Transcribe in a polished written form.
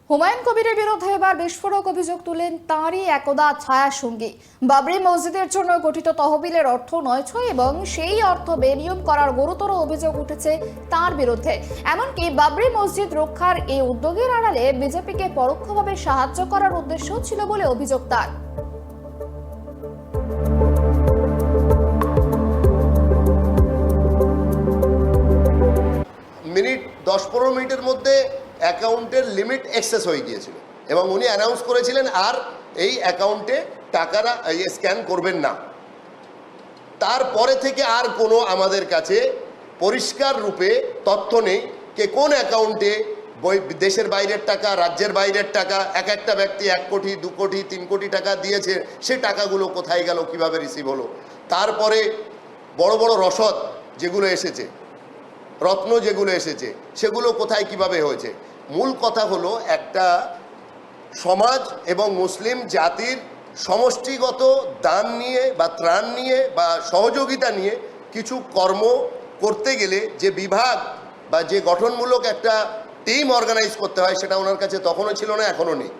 হুমায়ুন কবিরের বিরুদ্ধে এবার বিস্ফোরক অভিযোগ তুলেন তাঁরই একদা ছায়া সঙ্গী। বাবরি মসজিদের জন্য গঠিত তহবিলের অর্থ নয়ছয় এবং সেই অর্থ বেনিয়ম করার গুরুতর অভিযোগ উঠেছে তাঁর বিরুদ্ধে। এমনকি বাবরি মসজিদ রক্ষার এই উদ্যোগের আড়ালে বিজেপিকে পরোক্ষভাবে সাহায্য করার উদ্দেশ্য ছিল বলে অভিযোগ তার। মিনিট 10-15 মিনিটের মধ্যে অ্যাকাউন্টের লিমিট এক্সেস হয়ে গিয়েছিল এবং উনি অ্যানাউন্স করেছিলেন আর এই অ্যাকাউন্টে টাকারা স্ক্যান করবেন না। তারপরে থেকে আর কোনো আমাদের কাছে পরিষ্কার রূপে তথ্য নেই যে কোন অ্যাকাউন্টে দেশের বাইরের টাকা, রাজ্যের বাইরের টাকা, এক একটা ব্যক্তি 1 কোটি 2 কোটি 3 কোটি টাকা দিয়েছে, সে টাকাগুলো কোথায় গেল, কিভাবে রিসিভ হলো। তারপরে বড় বড় রসদ যেগুলো এসেছে, রত্ন যেগুলো এসেছে, সেগুলো কোথায় কিভাবে হয়েছে। মূল কথা হলো একটা সমাজ এবং মুসলিম জাতির সমষ্টিগত দান নিয়ে বা ত্রাণ নিয়ে বা সহযোগিতা নিয়ে কিছু কর্ম করতে গেলে যে বিভাগ বা যে গঠনমূলক একটা টিম অর্গানাইজ করতে হয়, সেটা ওনার কাছে তখনও ছিল না, এখনও নেই।